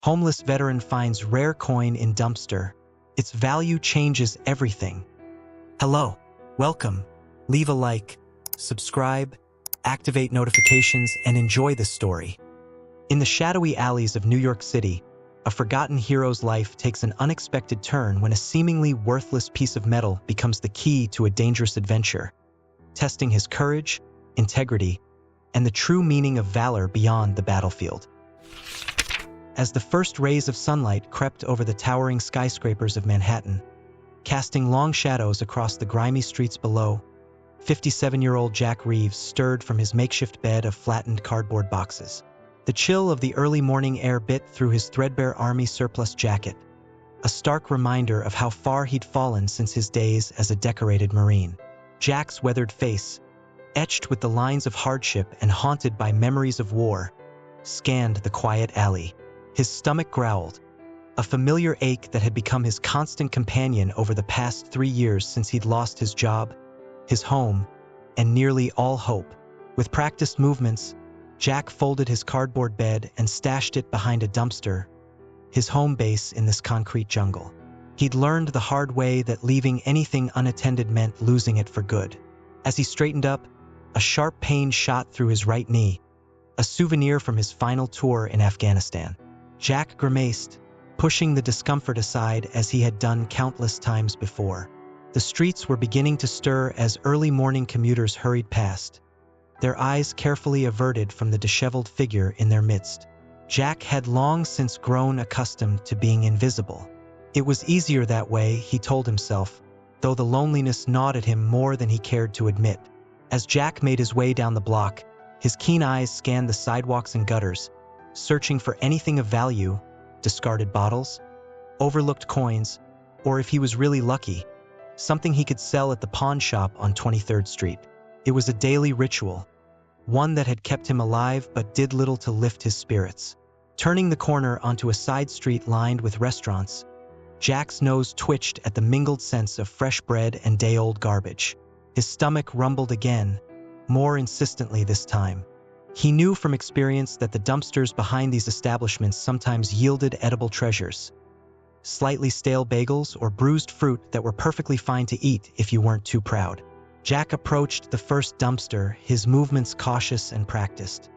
Homeless veteran finds rare coin in dumpster. Its value changes everything. Hello, welcome. Leave a like, subscribe, activate notifications, and enjoy this story. In the shadowy alleys of New York City, a forgotten hero's life takes an unexpected turn when a seemingly worthless piece of metal becomes the key to a dangerous adventure, testing his courage, integrity, and the true meaning of valor beyond the battlefield. As the first rays of sunlight crept over the towering skyscrapers of Manhattan, casting long shadows across the grimy streets below, 57-year-old Jack Reeves stirred from his makeshift bed of flattened cardboard boxes. The chill of the early morning air bit through his threadbare army surplus jacket, a stark reminder of how far he'd fallen since his days as a decorated Marine. Jack's weathered face, etched with the lines of hardship and haunted by memories of war, scanned the quiet alley. His stomach growled, a familiar ache that had become his constant companion over the past 3 years since he'd lost his job, his home, and nearly all hope. With practiced movements, Jack folded his cardboard bed and stashed it behind a dumpster, his home base in this concrete jungle. He'd learned the hard way that leaving anything unattended meant losing it for good. As he straightened up, a sharp pain shot through his right knee, a souvenir from his final tour in Afghanistan. Jack grimaced, pushing the discomfort aside as he had done countless times before. The streets were beginning to stir as early morning commuters hurried past, their eyes carefully averted from the disheveled figure in their midst. Jack had long since grown accustomed to being invisible. It was easier that way, he told himself, though the loneliness gnawed at him more than he cared to admit. As Jack made his way down the block, his keen eyes scanned the sidewalks and gutters, searching for anything of value, discarded bottles, overlooked coins, or if he was really lucky, something he could sell at the pawn shop on 23rd Street. It was a daily ritual, one that had kept him alive but did little to lift his spirits. Turning the corner onto a side street lined with restaurants, Jack's nose twitched at the mingled scents of fresh bread and day-old garbage. His stomach rumbled again, more insistently this time. He knew from experience that the dumpsters behind these establishments sometimes yielded edible treasures, slightly stale bagels or bruised fruit that were perfectly fine to eat if you weren't too proud. Jack approached the first dumpster, his movements cautious and practiced.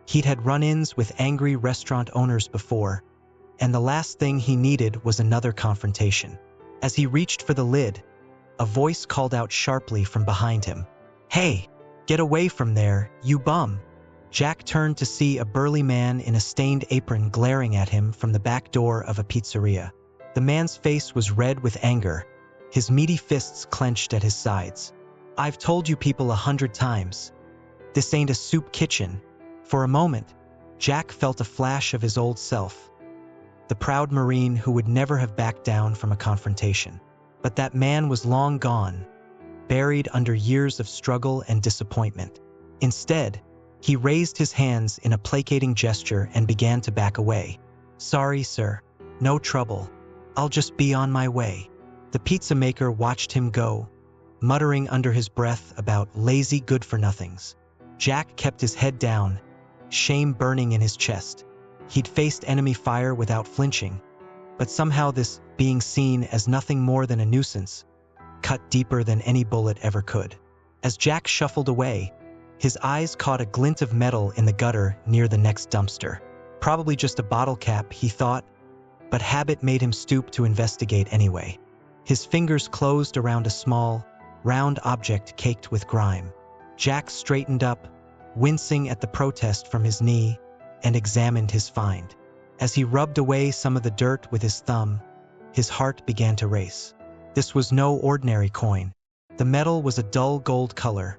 He'd had run-ins with angry restaurant owners before, and the last thing he needed was another confrontation. As he reached for the lid, a voice called out sharply from behind him, "Hey, get away from there, you bum!" Jack turned to see a burly man in a stained apron glaring at him from the back door of a pizzeria. The man's face was red with anger, his meaty fists clenched at his sides. "I've told you people 100 times. This ain't a soup kitchen." For a moment, Jack felt a flash of his old self, the proud Marine who would never have backed down from a confrontation. But that man was long gone, buried under years of struggle and disappointment. Instead, he raised his hands in a placating gesture and began to back away. "Sorry, sir. No trouble. I'll just be on my way." The pizza maker watched him go, muttering under his breath about lazy good-for-nothings. Jack kept his head down, shame burning in his chest. He'd faced enemy fire without flinching, but somehow this being seen as nothing more than a nuisance cut deeper than any bullet ever could. As Jack shuffled away, his eyes caught a glint of metal in the gutter near the next dumpster. Probably just a bottle cap, he thought, but habit made him stoop to investigate anyway. His fingers closed around a small, round object caked with grime. Jack straightened up, wincing at the protest from his knee, and examined his find. As he rubbed away some of the dirt with his thumb, his heart began to race. This was no ordinary coin. The metal was a dull gold color,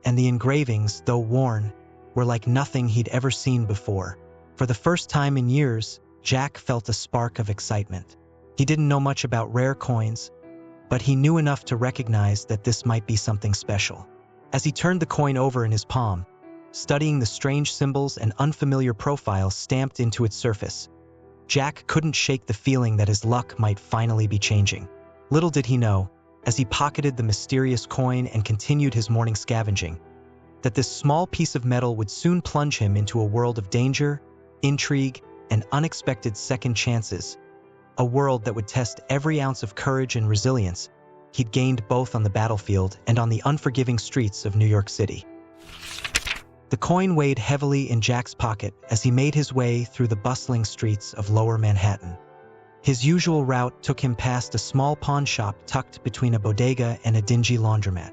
and the engravings, though worn, were like nothing he'd ever seen before. For the first time in years, Jack felt a spark of excitement. He didn't know much about rare coins, but he knew enough to recognize that this might be something special. As he turned the coin over in his palm, studying the strange symbols and unfamiliar profiles stamped into its surface, Jack couldn't shake the feeling that his luck might finally be changing. Little did he know, as he pocketed the mysterious coin and continued his morning scavenging, that this small piece of metal would soon plunge him into a world of danger, intrigue, and unexpected second chances, a world that would test every ounce of courage and resilience he'd gained both on the battlefield and on the unforgiving streets of New York City. The coin weighed heavily in Jack's pocket as he made his way through the bustling streets of Lower Manhattan. His usual route took him past a small pawn shop tucked between a bodega and a dingy laundromat.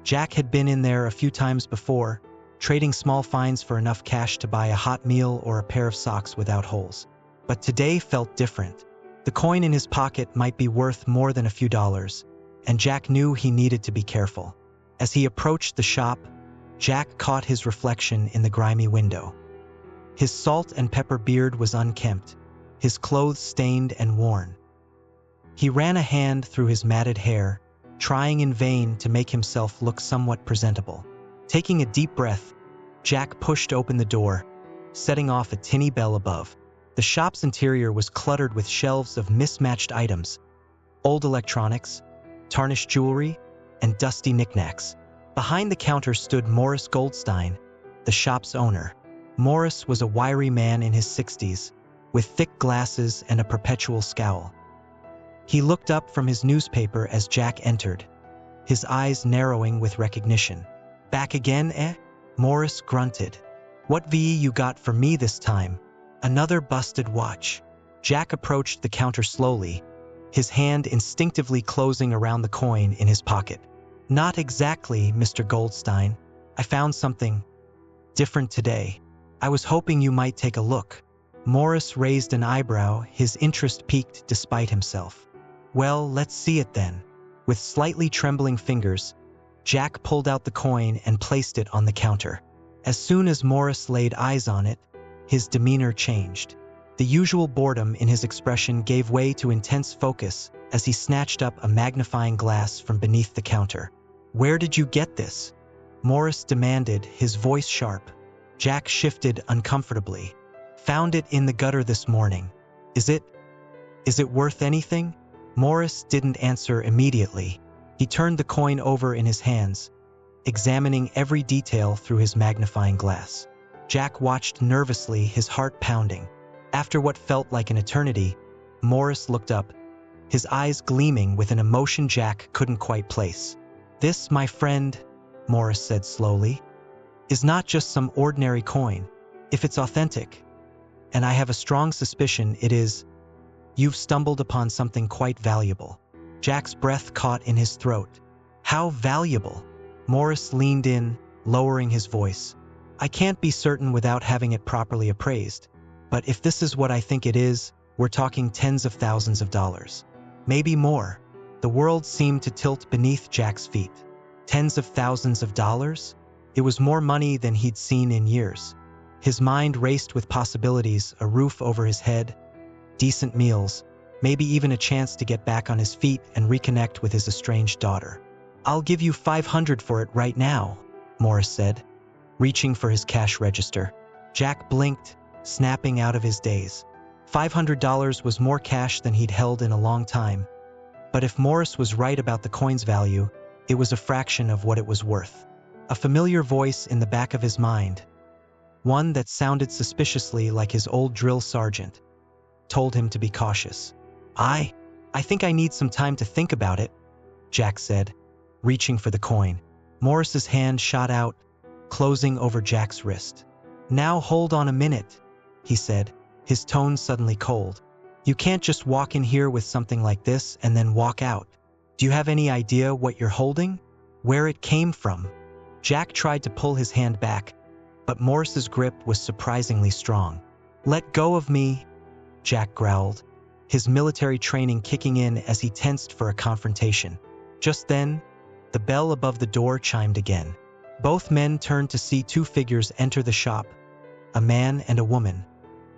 Jack had been in there a few times before, trading small finds for enough cash to buy a hot meal or a pair of socks without holes. But today felt different. The coin in his pocket might be worth more than a few dollars, and Jack knew he needed to be careful. As he approached the shop, Jack caught his reflection in the grimy window. His salt and pepper beard was unkempt, his clothes stained and worn. He ran a hand through his matted hair, trying in vain to make himself look somewhat presentable. Taking a deep breath, Jack pushed open the door, setting off a tinny bell above. The shop's interior was cluttered with shelves of mismatched items, old electronics, tarnished jewelry, and dusty knickknacks. Behind the counter stood Morris Goldstein, the shop's owner. Morris was a wiry man in his 60s, with thick glasses and a perpetual scowl. He looked up from his newspaper as Jack entered, his eyes narrowing with recognition. "Back again, eh?" Morris grunted. "What VE you got for me this time?" "Another busted watch." Jack approached the counter slowly, his hand instinctively closing around the coin in his pocket. "Not exactly, Mr. Goldstein. I found something different today. I was hoping you might take a look." Morris raised an eyebrow, his interest piqued despite himself. "Well, let's see it then." With slightly trembling fingers, Jack pulled out the coin and placed it on the counter. As soon as Morris laid eyes on it, his demeanor changed. The usual boredom in his expression gave way to intense focus as he snatched up a magnifying glass from beneath the counter. "Where did you get this?" Morris demanded, his voice sharp. Jack shifted uncomfortably. "Found it in the gutter this morning. Is it worth anything?" Morris didn't answer immediately. He turned the coin over in his hands, examining every detail through his magnifying glass. Jack watched nervously, his heart pounding. After what felt like an eternity, Morris looked up, his eyes gleaming with an emotion Jack couldn't quite place. "This, my friend," Morris said slowly, "is not just some ordinary coin. If it's authentic, and I have a strong suspicion it is, you've stumbled upon something quite valuable." Jack's breath caught in his throat. "How valuable?" Morris leaned in, lowering his voice. "I can't be certain without having it properly appraised, but if this is what I think it is, we're talking tens of thousands of dollars. Maybe more." The world seemed to tilt beneath Jack's feet. Tens of thousands of dollars? It was more money than he'd seen in years. His mind raced with possibilities: a roof over his head, decent meals, maybe even a chance to get back on his feet and reconnect with his estranged daughter. "I'll give you $500 for it right now," Morris said, reaching for his cash register. Jack blinked, snapping out of his daze. $500 was more cash than he'd held in a long time. But if Morris was right about the coin's value, it was a fraction of what it was worth. A familiar voice in the back of his mind, one that sounded suspiciously like his old drill sergeant, told him to be cautious. I think I need some time to think about it," Jack said, reaching for the coin. Morris's hand shot out, closing over Jack's wrist. "Now hold on a minute," he said, his tone suddenly cold. "You can't just walk in here with something like this and then walk out. Do you have any idea what you're holding? Where it came from?" Jack tried to pull his hand back, but Morris's grip was surprisingly strong. "Let go of me," Jack growled, his military training kicking in as he tensed for a confrontation. Just then, the bell above the door chimed again. Both men turned to see two figures enter the shop, a man and a woman,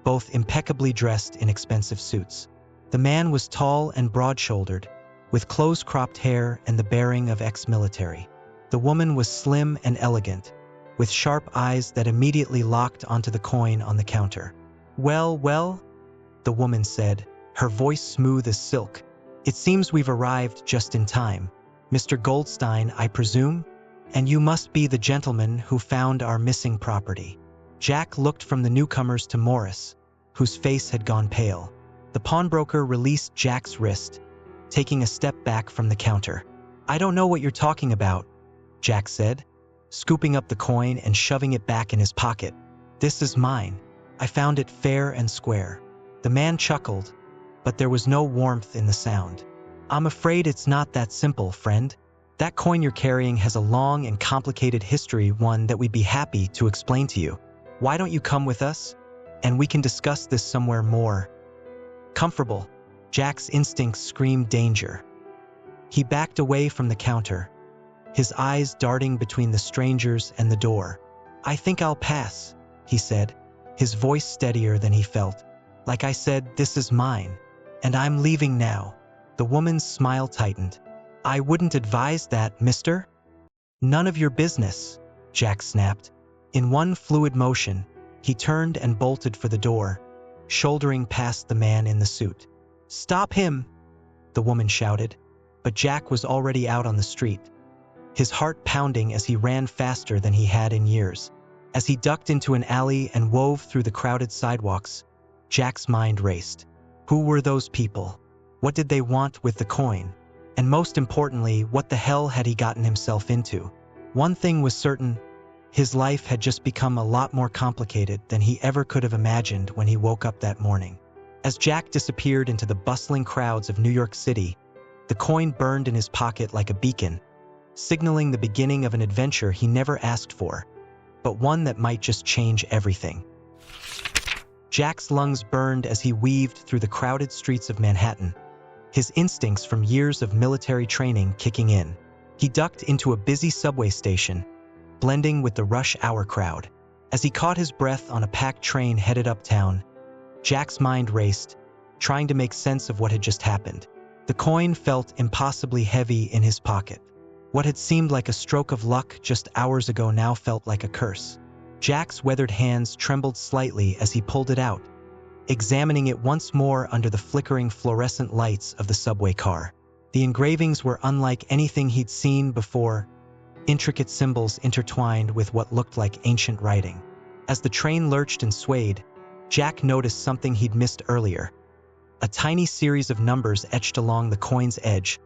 both impeccably dressed in expensive suits. The man was tall and broad-shouldered, with close-cropped hair and the bearing of ex-military. The woman was slim and elegant, with sharp eyes that immediately locked onto the coin on the counter. Well, the woman said, her voice smooth as silk. "It seems we've arrived just in time. Mr. Goldstein, I presume? And you must be the gentleman who found our missing property." Jack looked from the newcomers to Morris, whose face had gone pale. The pawnbroker released Jack's wrist, taking a step back from the counter. "I don't know what you're talking about," Jack said, scooping up the coin and shoving it back in his pocket. "This is mine. I found it fair and square." The man chuckled, but there was no warmth in the sound. "I'm afraid it's not that simple, friend. That coin you're carrying has a long and complicated history, one that we'd be happy to explain to you. Why don't you come with us, and we can discuss this somewhere more comfortable?" Jack's instincts screamed danger. He backed away from the counter, his eyes darting between the strangers and the door. "I think I'll pass," he said, his voice steadier than he felt. "Like I said, this is mine, and I'm leaving now." The woman's smile tightened. "I wouldn't advise that, mister." "None of your business," Jack snapped. In one fluid motion, he turned and bolted for the door, shouldering past the man in the suit. "Stop him!" the woman shouted, but Jack was already out on the street, his heart pounding as he ran faster than he had in years. As he ducked into an alley and wove through the crowded sidewalks, Jack's mind raced. Who were those people? What did they want with the coin? And most importantly, what the hell had he gotten himself into? One thing was certain: his life had just become a lot more complicated than he ever could have imagined when he woke up that morning. As Jack disappeared into the bustling crowds of New York City, the coin burned in his pocket like a beacon, signaling the beginning of an adventure he never asked for, but one that might just change everything. Jack's lungs burned as he weaved through the crowded streets of Manhattan, his instincts from years of military training kicking in. He ducked into a busy subway station, blending with the rush hour crowd. As he caught his breath on a packed train headed uptown, Jack's mind raced, trying to make sense of what had just happened. The coin felt impossibly heavy in his pocket. What had seemed like a stroke of luck just hours ago now felt like a curse. Jack's weathered hands trembled slightly as he pulled it out, examining it once more under the flickering fluorescent lights of the subway car. The engravings were unlike anything he'd seen before, intricate symbols intertwined with what looked like ancient writing. As the train lurched and swayed, Jack noticed something he'd missed earlier. A tiny series of numbers etched along the coin's edge,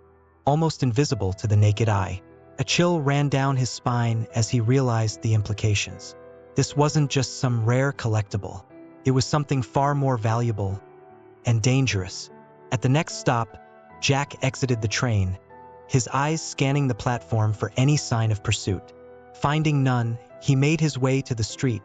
almost invisible to the naked eye. A chill ran down his spine as he realized the implications. This wasn't just some rare collectible. It was something far more valuable and dangerous. At the next stop, Jack exited the train, his eyes scanning the platform for any sign of pursuit. Finding none, he made his way to the street,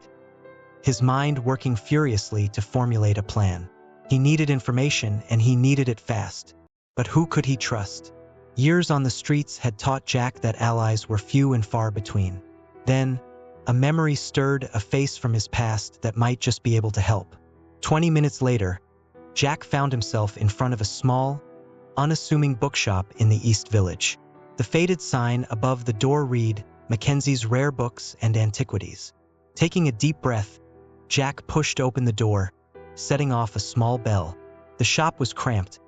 his mind working furiously to formulate a plan. He needed information, and he needed it fast. But who could he trust? Years on the streets had taught Jack that allies were few and far between. Then, a memory stirred a face from his past that might just be able to help. 20 minutes later, Jack found himself in front of a small, unassuming bookshop in the East Village. The faded sign above the door read, "Mackenzie's Rare Books and Antiquities." Taking a deep breath, Jack pushed open the door, setting off a small bell. The shop was cramped,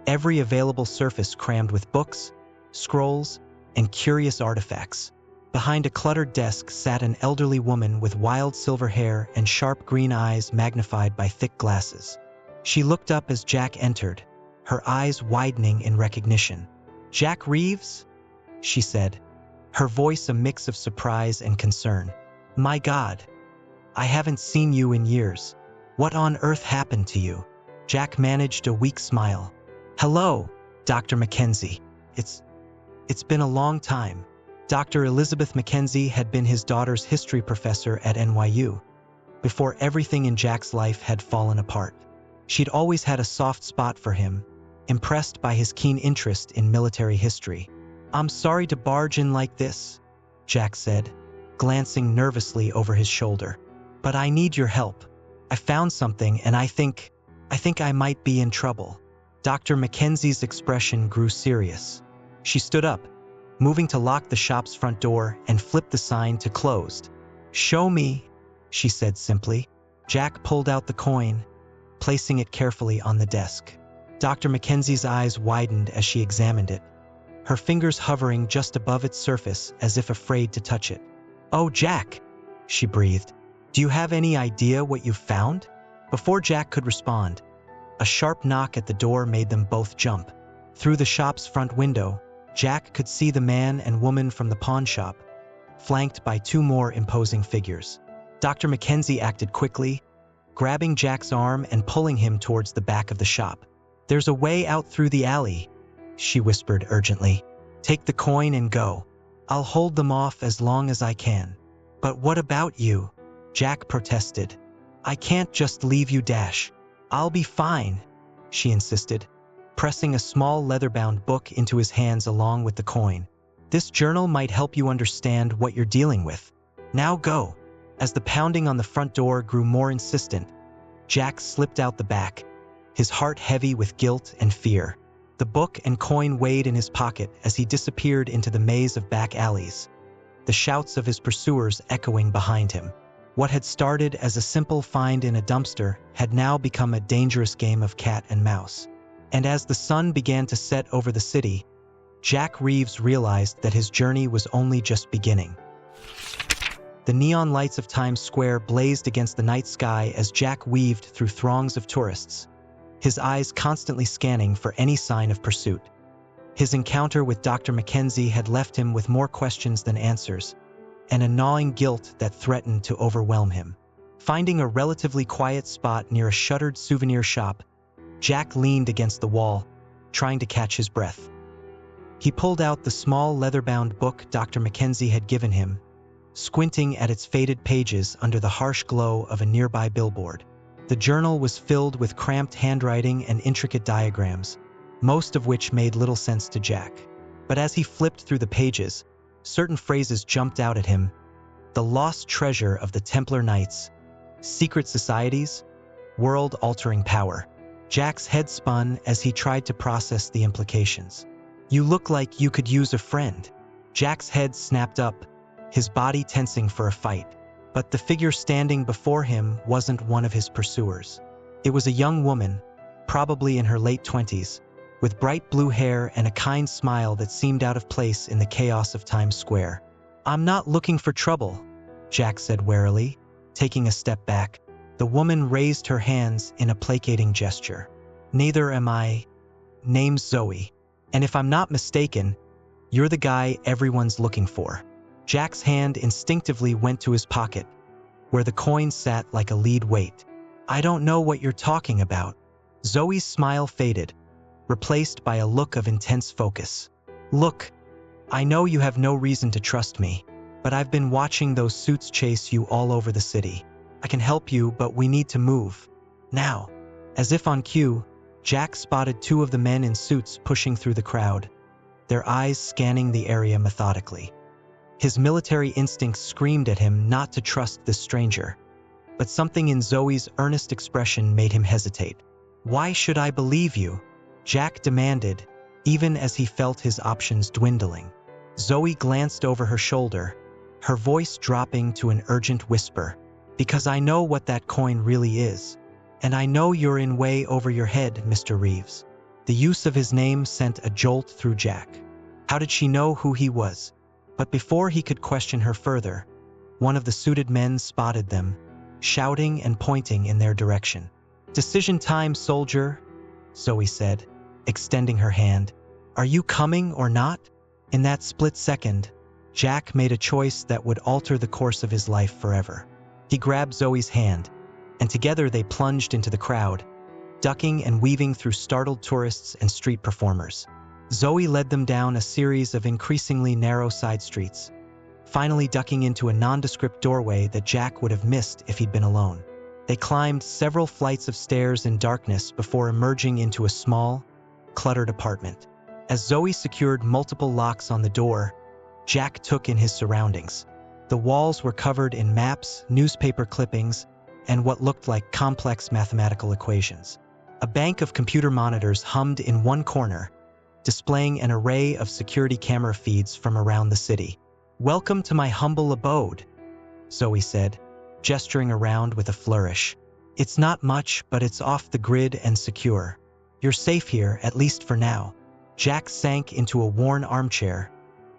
every available surface crammed with books, scrolls, and curious artifacts. Behind a cluttered desk sat an elderly woman with wild silver hair and sharp green eyes magnified by thick glasses. She looked up as Jack entered, her eyes widening in recognition. "Jack Reeves?" she said, her voice a mix of surprise and concern. "My God, I haven't seen you in years. What on earth happened to you?" Jack managed a weak smile. "Hello, Dr. Mackenzie. It's been a long time." Dr. Elizabeth Mackenzie had been his daughter's history professor at NYU, before everything in Jack's life had fallen apart. She'd always had a soft spot for him, impressed by his keen interest in military history. "I'm sorry to barge in like this," Jack said, glancing nervously over his shoulder. "But I need your help. I found something, and I think I might be in trouble." Dr. Mackenzie's expression grew serious. She stood up, moving to lock the shop's front door and flipped the sign to closed. "Show me," she said simply. Jack pulled out the coin, placing it carefully on the desk. Dr. Mackenzie's eyes widened as she examined it, her fingers hovering just above its surface as if afraid to touch it. "Oh, Jack," she breathed. "Do you have any idea what you've found?" Before Jack could respond, a sharp knock at the door made them both jump. Through the shop's front window, Jack could see the man and woman from the pawn shop, flanked by two more imposing figures. Dr. Mackenzie acted quickly, grabbing Jack's arm and pulling him towards the back of the shop. "There's a way out through the alley," she whispered urgently. "Take the coin and go. I'll hold them off as long as I can." "But what about you?" Jack protested. "I can't just leave you, Dash. I'll be fine," she insisted, pressing a small leather-bound book into his hands along with the coin. "This journal might help you understand what you're dealing with. Now go." As the pounding on the front door grew more insistent, Jack slipped out the back, his heart heavy with guilt and fear. The book and coin weighed in his pocket as he disappeared into the maze of back alleys, the shouts of his pursuers echoing behind him. What had started as a simple find in a dumpster had now become a dangerous game of cat and mouse. And as the sun began to set over the city, Jack Reeves realized that his journey was only just beginning. The neon lights of Times Square blazed against the night sky as Jack weaved through throngs of tourists, his eyes constantly scanning for any sign of pursuit. His encounter with Dr. Mackenzie had left him with more questions than answers, and a gnawing guilt that threatened to overwhelm him. Finding a relatively quiet spot near a shuttered souvenir shop, Jack leaned against the wall, trying to catch his breath. He pulled out the small leather-bound book Dr. Mackenzie had given him, squinting at its faded pages under the harsh glow of a nearby billboard. The journal was filled with cramped handwriting and intricate diagrams, most of which made little sense to Jack. But as he flipped through the pages, certain phrases jumped out at him: the lost treasure of the Templar Knights, secret societies, world-altering power. Jack's head spun as he tried to process the implications. "You look like you could use a friend." Jack's head snapped up, his body tensing for a fight. But the figure standing before him wasn't one of his pursuers. It was a young woman, probably in her late 20s, with bright blue hair and a kind smile that seemed out of place in the chaos of Times Square. "I'm not looking for trouble," Jack said warily, taking a step back. The woman raised her hands in a placating gesture. "Neither am I. Name's Zoe. And if I'm not mistaken, you're the guy everyone's looking for." Jack's hand instinctively went to his pocket, where the coin sat like a lead weight. "I don't know what you're talking about." Zoe's smile faded, replaced by a look of intense focus. "Look, I know you have no reason to trust me, but I've been watching those suits chase you all over the city. I can help you, but we need to move. Now." As if on cue, Jack spotted two of the men in suits pushing through the crowd, their eyes scanning the area methodically. His military instincts screamed at him not to trust this stranger, but something in Zoe's earnest expression made him hesitate. "Why should I believe you?" Jack demanded, even as he felt his options dwindling. Zoe glanced over her shoulder, her voice dropping to an urgent whisper. "Because I know what that coin really is. And I know you're in way over your head, Mr. Reeves." The use of his name sent a jolt through Jack. How did she know who he was? But before he could question her further, one of the suited men spotted them, shouting and pointing in their direction. "Decision time, soldier," Zoe said, extending her hand. "Are you coming or not?" In that split second, Jack made a choice that would alter the course of his life forever. He grabbed Zoe's hand, and together they plunged into the crowd, ducking and weaving through startled tourists and street performers. Zoe led them down a series of increasingly narrow side streets, finally ducking into a nondescript doorway that Jack would have missed if he'd been alone. They climbed several flights of stairs in darkness before emerging into a small, cluttered apartment. As Zoe secured multiple locks on the door, Jack took in his surroundings. The walls were covered in maps, newspaper clippings, and what looked like complex mathematical equations. A bank of computer monitors hummed in one corner, displaying an array of security camera feeds from around the city. "Welcome to my humble abode," Zoe said, gesturing around with a flourish. "It's not much, but it's off the grid and secure. You're safe here, at least for now." Jack sank into a worn armchair,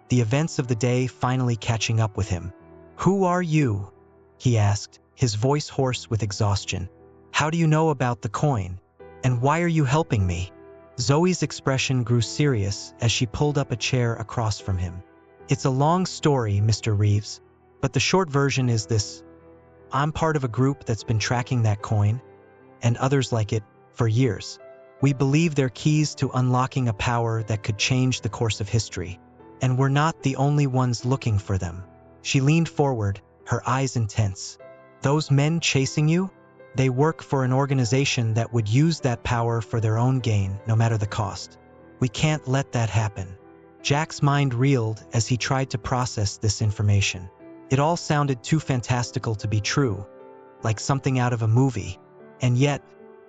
the events of the day finally catching up with him. "Who are you?" he asked, his voice hoarse with exhaustion. How do you know about the coin? And why are you helping me? Zoe's expression grew serious as she pulled up a chair across from him. It's a long story, Mr. Reeves, but the short version is this. I'm part of a group that's been tracking that coin, and others like it, for years. We believe they're keys to unlocking a power that could change the course of history. And we're not the only ones looking for them. She leaned forward, her eyes intense. Those men chasing you? They work for an organization that would use that power for their own gain, no matter the cost. We can't let that happen. Jack's mind reeled as he tried to process this information. It all sounded too fantastical to be true, like something out of a movie. And yet,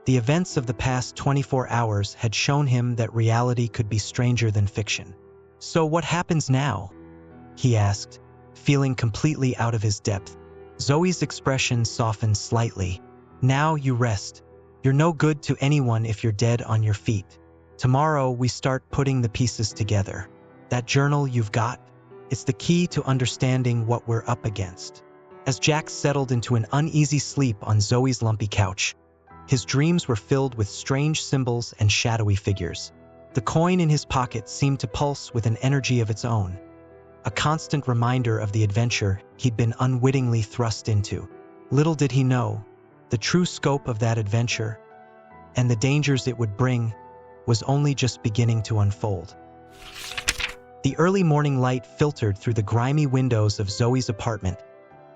the events of the past 24 hours had shown him that reality could be stranger than fiction. So what happens now? He asked, feeling completely out of his depth. Zoe's expression softened slightly. Now you rest. You're no good to anyone if you're dead on your feet. Tomorrow we start putting the pieces together. That journal you've got, it's the key to understanding what we're up against. As Jack settled into an uneasy sleep on Zoe's lumpy couch, his dreams were filled with strange symbols and shadowy figures. The coin in his pocket seemed to pulse with an energy of its own, a constant reminder of the adventure he'd been unwittingly thrust into. Little did he know, the true scope of that adventure, and the dangers it would bring, was only just beginning to unfold. The early morning light filtered through the grimy windows of Zoe's apartment,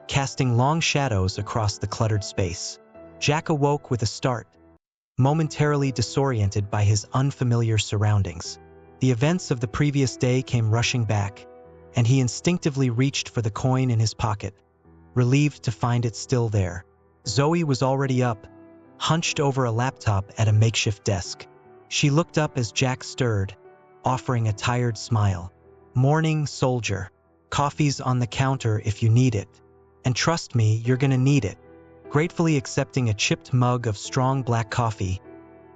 casting long shadows across the cluttered space. Jack awoke with a start, momentarily disoriented by his unfamiliar surroundings. The events of the previous day came rushing back, and he instinctively reached for the coin in his pocket, relieved to find it still there. Zoe was already up, hunched over a laptop at a makeshift desk. She looked up as Jack stirred, offering a tired smile. Morning, soldier. Coffee's on the counter if you need it. And trust me, you're gonna need it. Gratefully accepting a chipped mug of strong black coffee,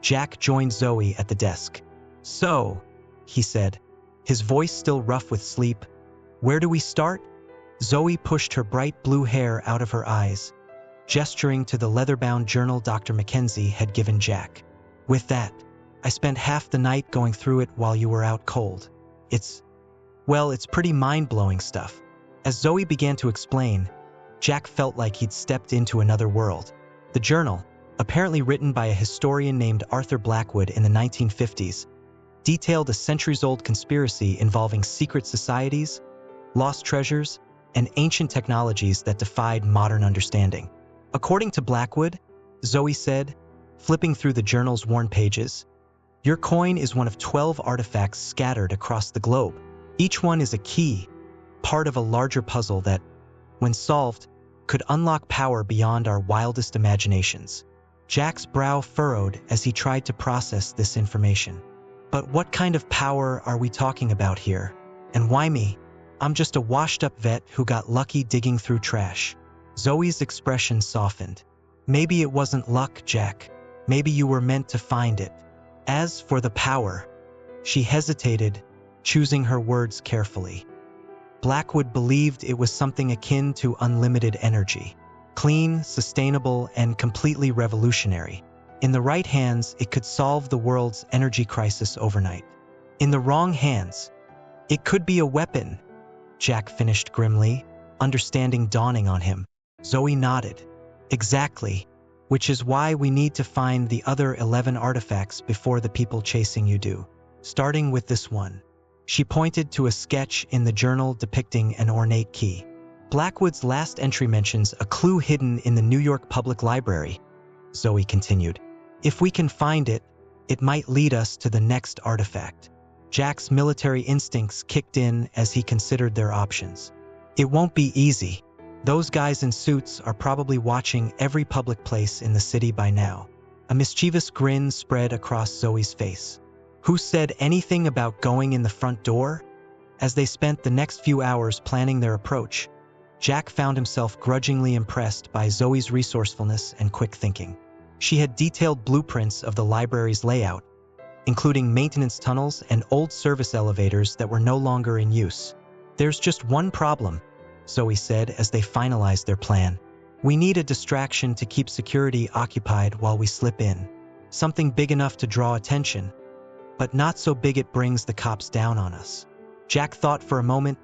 Jack joined Zoe at the desk. So, he said, his voice still rough with sleep, where do we start? Zoe pushed her bright blue hair out of her eyes, gesturing to the leather-bound journal Dr. Mackenzie had given Jack. With that, I spent half the night going through it while you were out cold. It's pretty mind-blowing stuff. As Zoe began to explain, Jack felt like he'd stepped into another world. The journal, apparently written by a historian named Arthur Blackwood in the 1950s, detailed a centuries-old conspiracy involving secret societies, lost treasures, and ancient technologies that defied modern understanding. According to Blackwood, Zoe said, flipping through the journal's worn pages, your coin is one of 12 artifacts scattered across the globe. Each one is a key, part of a larger puzzle that, when solved, could unlock power beyond our wildest imaginations. Jack's brow furrowed as he tried to process this information. But what kind of power are we talking about here? And why me? I'm just a washed-up vet who got lucky digging through trash. Zoe's expression softened. Maybe it wasn't luck, Jack. Maybe you were meant to find it. As for the power, she hesitated, choosing her words carefully. Blackwood believed it was something akin to unlimited energy. Clean, sustainable, and completely revolutionary. In the right hands, it could solve the world's energy crisis overnight. In the wrong hands, it could be a weapon, Jack finished grimly, understanding dawning on him. Zoe nodded. Exactly, which is why we need to find the other 11 artifacts before the people chasing you do. Starting with this one. She pointed to a sketch in the journal depicting an ornate key. Blackwood's last entry mentions a clue hidden in the New York Public Library, Zoe continued. If we can find it, it might lead us to the next artifact. Jack's military instincts kicked in as he considered their options. It won't be easy. Those guys in suits are probably watching every public place in the city by now. A mischievous grin spread across Zoe's face. Who said anything about going in the front door? As they spent the next few hours planning their approach, Jack found himself grudgingly impressed by Zoe's resourcefulness and quick thinking. She had detailed blueprints of the library's layout, including maintenance tunnels and old service elevators that were no longer in use. There's just one problem, Zoe said as they finalized their plan. We need a distraction to keep security occupied while we slip in. Something big enough to draw attention, but not so big it brings the cops down on us. Jack thought for a moment,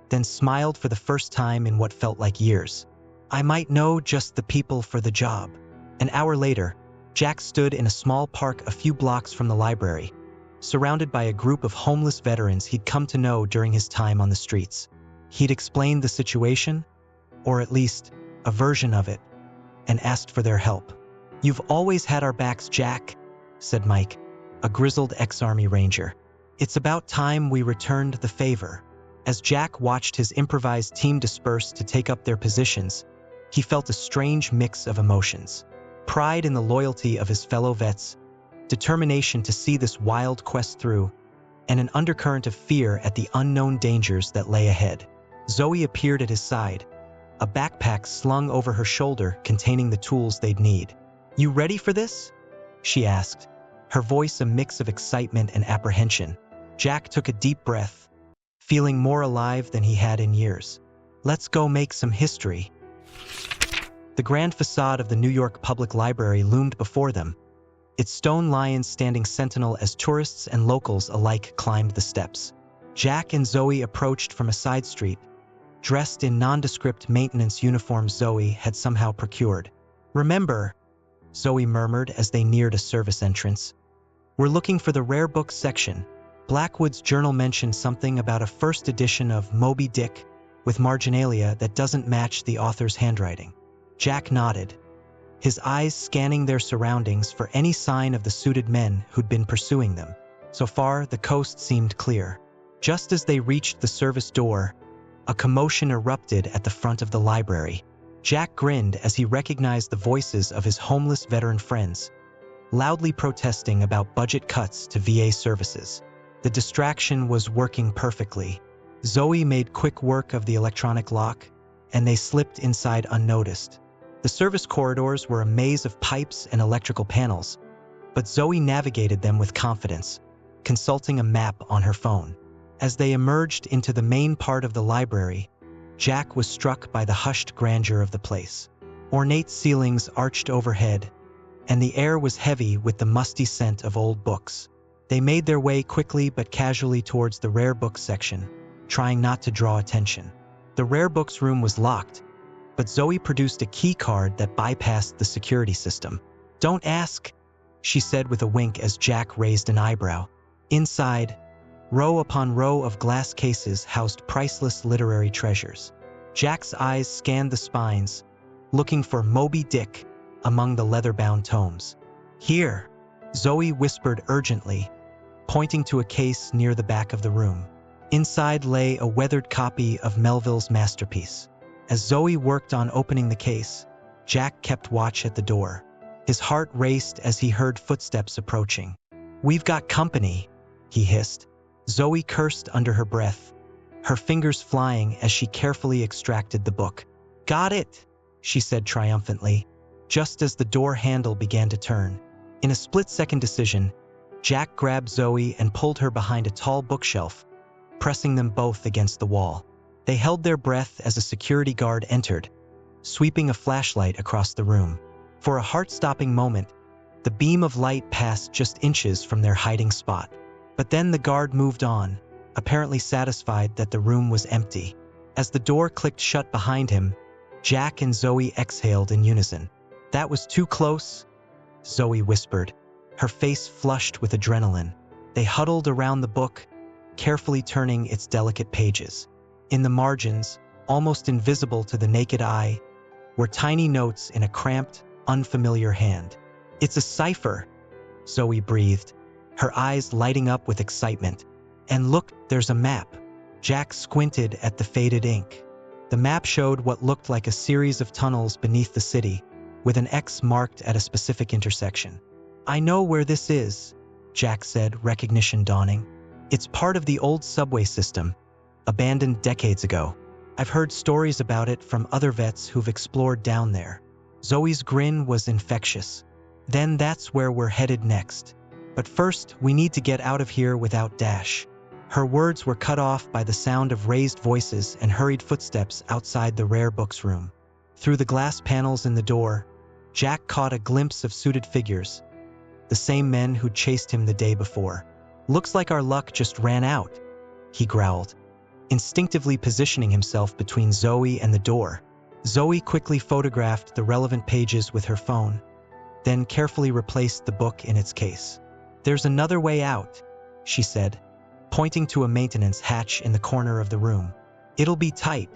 then smiled for the first time in what felt like years. I might know just the people for the job. An hour later, Jack stood in a small park a few blocks from the library, surrounded by a group of homeless veterans he'd come to know during his time on the streets. He'd explained the situation, or at least a version of it, and asked for their help. "You've always had our backs, Jack," said Mike, a grizzled ex-Army ranger. "It's about time we returned the favor." As Jack watched his improvised team disperse to take up their positions, he felt a strange mix of emotions. Pride in the loyalty of his fellow vets, determination to see this wild quest through, and an undercurrent of fear at the unknown dangers that lay ahead. Zoe appeared at his side, a backpack slung over her shoulder containing the tools they'd need. "You ready for this?" she asked, her voice a mix of excitement and apprehension. Jack took a deep breath, feeling more alive than he had in years. "Let's go make some history." The grand facade of the New York Public Library loomed before them, its stone lions standing sentinel as tourists and locals alike climbed the steps. Jack and Zoe approached from a side street, dressed in nondescript maintenance uniforms Zoe had somehow procured. "Remember," Zoe murmured as they neared a service entrance, "we're looking for the rare books section. Blackwood's journal mentioned something about a first edition of Moby Dick with marginalia that doesn't match the author's handwriting." Jack nodded, his eyes scanning their surroundings for any sign of the suited men who'd been pursuing them. So far, the coast seemed clear. Just as they reached the service door, a commotion erupted at the front of the library. Jack grinned as he recognized the voices of his homeless veteran friends, loudly protesting about budget cuts to VA services. The distraction was working perfectly. Zoe made quick work of the electronic lock, and they slipped inside unnoticed. The service corridors were a maze of pipes and electrical panels, but Zoe navigated them with confidence, consulting a map on her phone. As they emerged into the main part of the library, Jack was struck by the hushed grandeur of the place. Ornate ceilings arched overhead, and the air was heavy with the musty scent of old books. They made their way quickly but casually towards the rare books section, trying not to draw attention. The rare books room was locked, but Zoe produced a key card that bypassed the security system. "Don't ask," she said with a wink as Jack raised an eyebrow. Inside, row upon row of glass cases housed priceless literary treasures. Jack's eyes scanned the spines, looking for Moby Dick among the leather-bound tomes. "Here," Zoe whispered urgently, pointing to a case near the back of the room. Inside lay a weathered copy of Melville's masterpiece. As Zoe worked on opening the case, Jack kept watch at the door. His heart raced as he heard footsteps approaching. "We've got company," he hissed. Zoe cursed under her breath, her fingers flying as she carefully extracted the book. "Got it," she said triumphantly, just as the door handle began to turn. In a split-second decision, Jack grabbed Zoe and pulled her behind a tall bookshelf, pressing them both against the wall. They held their breath as a security guard entered, sweeping a flashlight across the room. For a heart-stopping moment, the beam of light passed just inches from their hiding spot. But then the guard moved on, apparently satisfied that the room was empty. As the door clicked shut behind him, Jack and Zoe exhaled in unison. "That was too close," Zoe whispered, her face flushed with adrenaline. They huddled around the book, carefully turning its delicate pages. In the margins, almost invisible to the naked eye, were tiny notes in a cramped, unfamiliar hand. "It's a cipher," Zoe breathed, her eyes lighting up with excitement. "And look, there's a map." Jack squinted at the faded ink. The map showed what looked like a series of tunnels beneath the city, with an X marked at a specific intersection. "I know where this is," Jack said, recognition dawning. "It's part of the old subway system, abandoned decades ago. I've heard stories about it from other vets who've explored down there." Zoe's grin was infectious. "Then that's where we're headed next. But first, we need to get out of here without Dash." Her words were cut off by the sound of raised voices and hurried footsteps outside the rare books room. Through the glass panels in the door, Jack caught a glimpse of suited figures, the same men who'd chased him the day before. "Looks like our luck just ran out," he growled, instinctively positioning himself between Zoe and the door. Zoe quickly photographed the relevant pages with her phone, then carefully replaced the book in its case. "There's another way out," she said, pointing to a maintenance hatch in the corner of the room. "It'll be tight,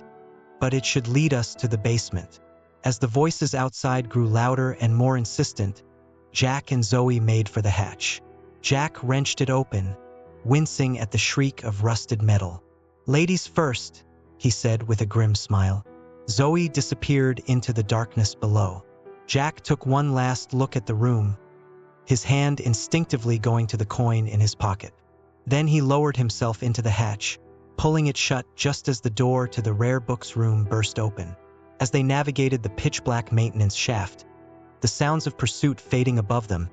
but it should lead us to the basement." As the voices outside grew louder and more insistent, Jack and Zoe made for the hatch. Jack wrenched it open, wincing at the shriek of rusted metal. "Ladies first," he said with a grim smile. Zoe disappeared into the darkness below. Jack took one last look at the room, his hand instinctively going to the coin in his pocket. Then he lowered himself into the hatch, pulling it shut just as the door to the rare books room burst open. As they navigated the pitch-black maintenance shaft, the sounds of pursuit fading above them,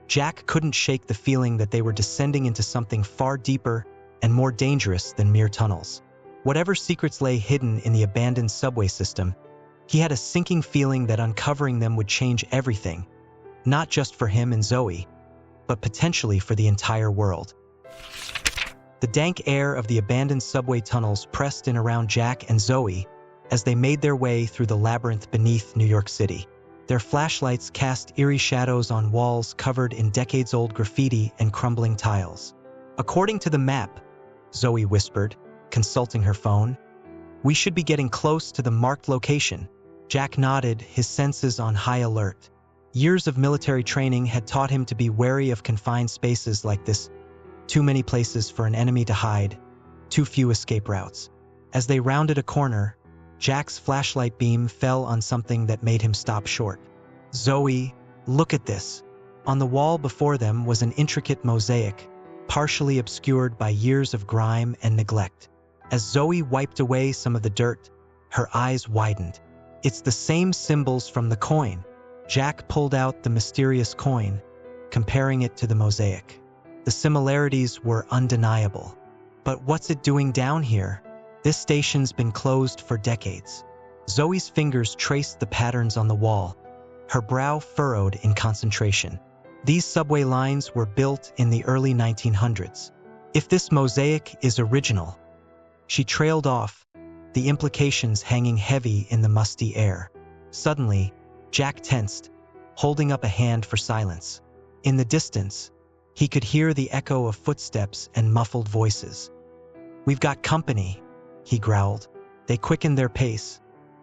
Jack couldn't shake the feeling that they were descending into something far deeper and more dangerous than mere tunnels. Whatever secrets lay hidden in the abandoned subway system, he had a sinking feeling that uncovering them would change everything, not just for him and Zoe, but potentially for the entire world. The dank air of the abandoned subway tunnels pressed in around Jack and Zoe as they made their way through the labyrinth beneath New York City. Their flashlights cast eerie shadows on walls covered in decades-old graffiti and crumbling tiles. "According to the map," Zoe whispered, consulting her phone, "we should be getting close to the marked location." Jack nodded, his senses on high alert. Years of military training had taught him to be wary of confined spaces like this. Too many places for an enemy to hide, too few escape routes. As they rounded a corner, Jack's flashlight beam fell on something that made him stop short. "Zoe, look at this." On the wall before them was an intricate mosaic, partially obscured by years of grime and neglect. As Zoe wiped away some of the dirt, her eyes widened. "It's the same symbols from the coin." Jack pulled out the mysterious coin, comparing it to the mosaic. The similarities were undeniable. "But what's it doing down here? This station's been closed for decades." Zoe's fingers traced the patterns on the wall, her brow furrowed in concentration. These subway lines were built in the early 1900s. If this mosaic is original... She trailed off, the implications hanging heavy in the musty air. Suddenly, Jack tensed, holding up a hand for silence. In the distance, he could hear the echo of footsteps and muffled voices. "We've got company," he growled. They quickened their pace,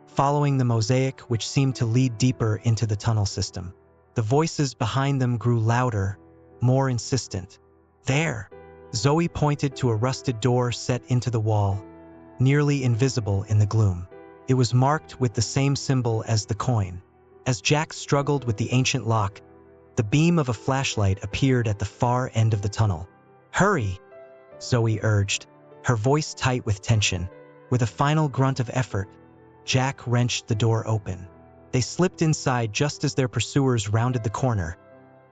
following the mosaic which seemed to lead deeper into the tunnel system. The voices behind them grew louder, more insistent. "There!" Zoe pointed to a rusted door set into the wall, nearly invisible in the gloom. It was marked with the same symbol as the coin. As Jack struggled with the ancient lock, the beam of a flashlight appeared at the far end of the tunnel. "Hurry!" Zoe urged, her voice tight with tension. With a final grunt of effort, Jack wrenched the door open. They slipped inside just as their pursuers rounded the corner,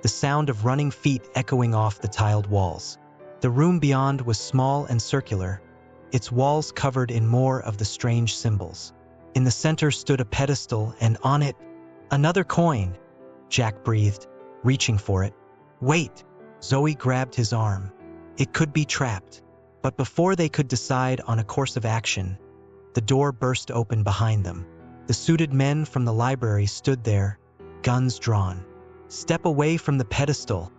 the sound of running feet echoing off the tiled walls. The room beyond was small and circular, its walls covered in more of the strange symbols. In the center stood a pedestal, and on it, another coin. Jack breathed, reaching for it. "Wait!" Zoe grabbed his arm. It could be trapped. But before they could decide on a course of action, the door burst open behind them. The suited men from the library stood there, guns drawn. "Step away from the pedestal,"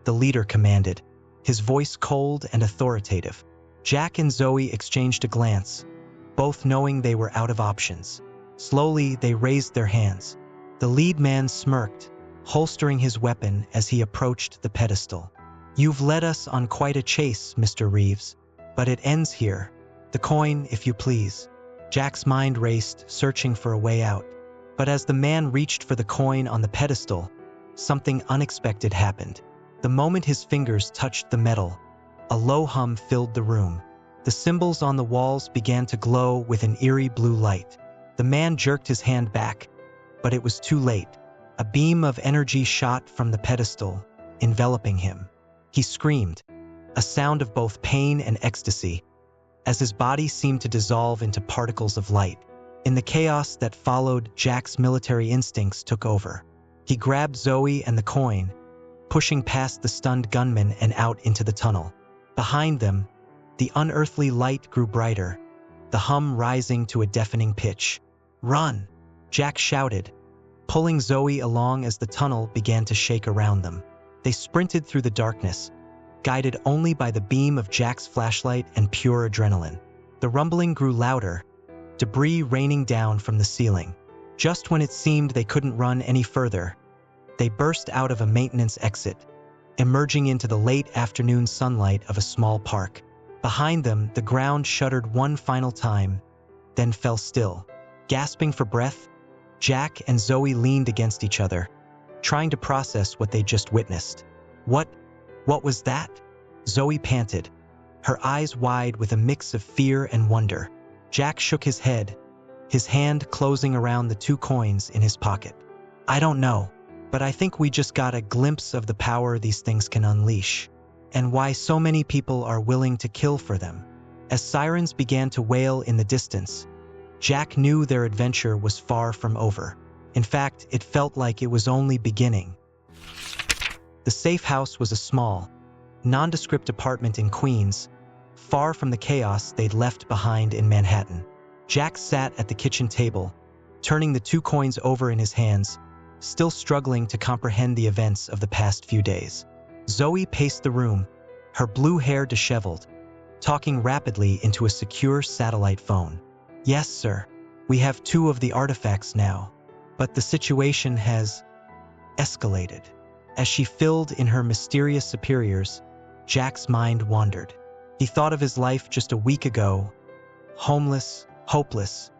the leader commanded, his voice cold and authoritative. Jack and Zoe exchanged a glance, both knowing they were out of options. Slowly, they raised their hands. The lead man smirked, holstering his weapon as he approached the pedestal. "You've led us on quite a chase, Mr. Reeves, but it ends here. The coin, if you please." Jack's mind raced, searching for a way out. But as the man reached for the coin on the pedestal, something unexpected happened. The moment his fingers touched the metal, a low hum filled the room. The symbols on the walls began to glow with an eerie blue light. The man jerked his hand back, but it was too late. A beam of energy shot from the pedestal, enveloping him. He screamed, a sound of both pain and ecstasy, as his body seemed to dissolve into particles of light. In the chaos that followed, Jack's military instincts took over. He grabbed Zoe and the coin, pushing past the stunned gunman and out into the tunnel. Behind them, the unearthly light grew brighter, the hum rising to a deafening pitch. "Run!" Jack shouted, pulling Zoe along as the tunnel began to shake around them. They sprinted through the darkness, guided only by the beam of Jack's flashlight and pure adrenaline. The rumbling grew louder, debris raining down from the ceiling. Just when it seemed they couldn't run any further, they burst out of a maintenance exit, emerging into the late afternoon sunlight of a small park. Behind them, the ground shuddered one final time, then fell still. Gasping for breath, Jack and Zoe leaned against each other, trying to process what they just witnessed. What was that?" Zoe panted, her eyes wide with a mix of fear and wonder. Jack shook his head, his hand closing around the 2 coins in his pocket. "I don't know, but I think we just got a glimpse of the power these things can unleash, and why so many people are willing to kill for them." As sirens began to wail in the distance, Jack knew their adventure was far from over. In fact, it felt like it was only beginning. The safe house was a small, nondescript apartment in Queens, far from the chaos they'd left behind in Manhattan. Jack sat at the kitchen table, turning the 2 coins over in his hands, still struggling to comprehend the events of the past few days. Zoe paced the room, her blue hair disheveled, talking rapidly into a secure satellite phone. "Yes, sir. We have 2 of the artifacts now, but the situation has escalated." As she filled in her mysterious superiors, Jack's mind wandered. He thought of his life just a week ago, homeless, hopeless,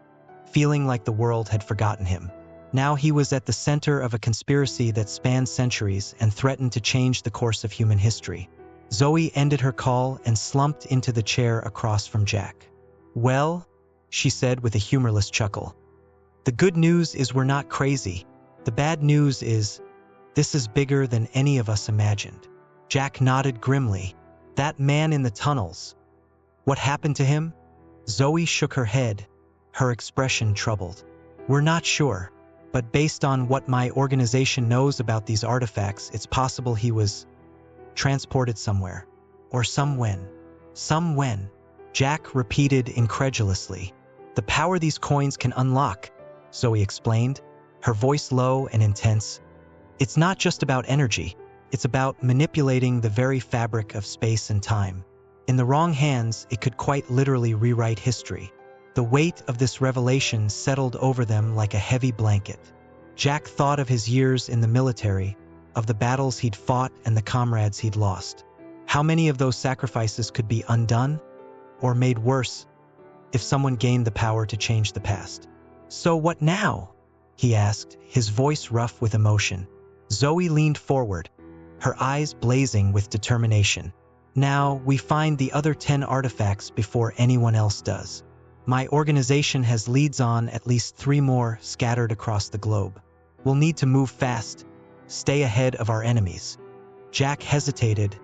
feeling like the world had forgotten him. Now he was at the center of a conspiracy that spanned centuries and threatened to change the course of human history. Zoe ended her call and slumped into the chair across from Jack. "Well," she said with a humorless chuckle, "the good news is we're not crazy. The bad news is, this is bigger than any of us imagined." Jack nodded grimly. "That man in the tunnels. What happened to him?" Zoe shook her head, her expression troubled. "We're not sure, but based on what my organization knows about these artifacts, it's possible he was transported somewhere. Or some when." "Some when?" Jack repeated incredulously. "The power these coins can unlock," Zoe explained, her voice low and intense. "It's not just about energy. It's about manipulating the very fabric of space and time. In the wrong hands, it could quite literally rewrite history." The weight of this revelation settled over them like a heavy blanket. Jack thought of his years in the military, of the battles he'd fought and the comrades he'd lost. How many of those sacrifices could be undone, or made worse, if someone gained the power to change the past? "So what now?" he asked, his voice rough with emotion. Zoe leaned forward, her eyes blazing with determination. "Now, we find the other 10 artifacts before anyone else does. My organization has leads on at least 3 more scattered across the globe. We'll need to move fast, stay ahead of our enemies." Jack hesitated,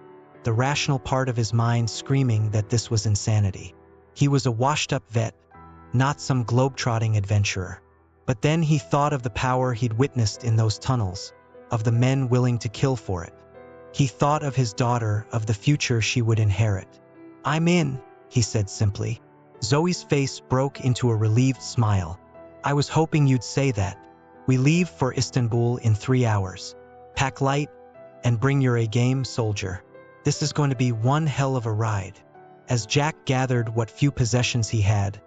the rational part of his mind screaming that this was insanity. He was a washed-up vet, not some globe-trotting adventurer. But then he thought of the power he'd witnessed in those tunnels, of the men willing to kill for it. He thought of his daughter, of the future she would inherit. "I'm in," he said simply. Zoe's face broke into a relieved smile. "I was hoping you'd say that. We leave for Istanbul in 3 hours. Pack light and bring your A-game, soldier. This is going to be one hell of a ride." As Jack gathered what few possessions he had,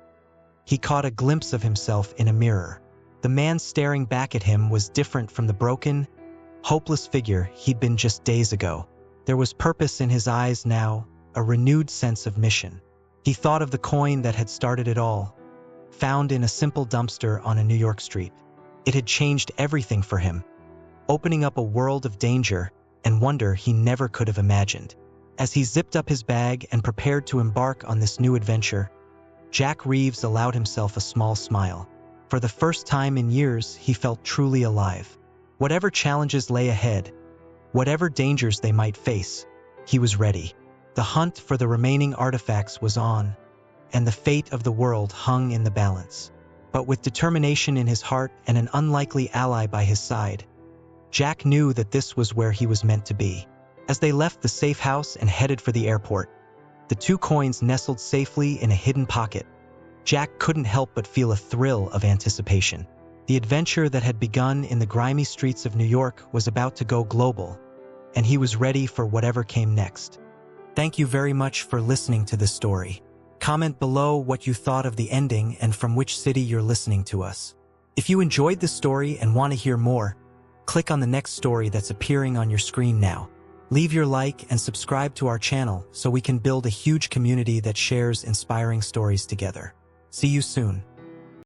he caught a glimpse of himself in a mirror. The man staring back at him was different from the broken, hopeless figure he'd been just days ago. There was purpose in his eyes now, a renewed sense of mission. He thought of the coin that had started it all, found in a simple dumpster on a New York street. It had changed everything for him, opening up a world of danger and wonder he never could have imagined. As he zipped up his bag and prepared to embark on this new adventure, Jack Reeves allowed himself a small smile. For the first time in years, he felt truly alive. Whatever challenges lay ahead, whatever dangers they might face, he was ready. The hunt for the remaining artifacts was on, and the fate of the world hung in the balance. But with determination in his heart and an unlikely ally by his side, Jack knew that this was where he was meant to be. As they left the safe house and headed for the airport, the 2 coins nestled safely in a hidden pocket. Jack couldn't help but feel a thrill of anticipation. The adventure that had begun in the grimy streets of New York was about to go global, and he was ready for whatever came next. Thank you very much for listening to this story. Comment below what you thought of the ending and from which city you're listening to us. If you enjoyed this story and want to hear more, click on the next story that's appearing on your screen now. Leave your like and subscribe to our channel so we can build a huge community that shares inspiring stories together. See you soon.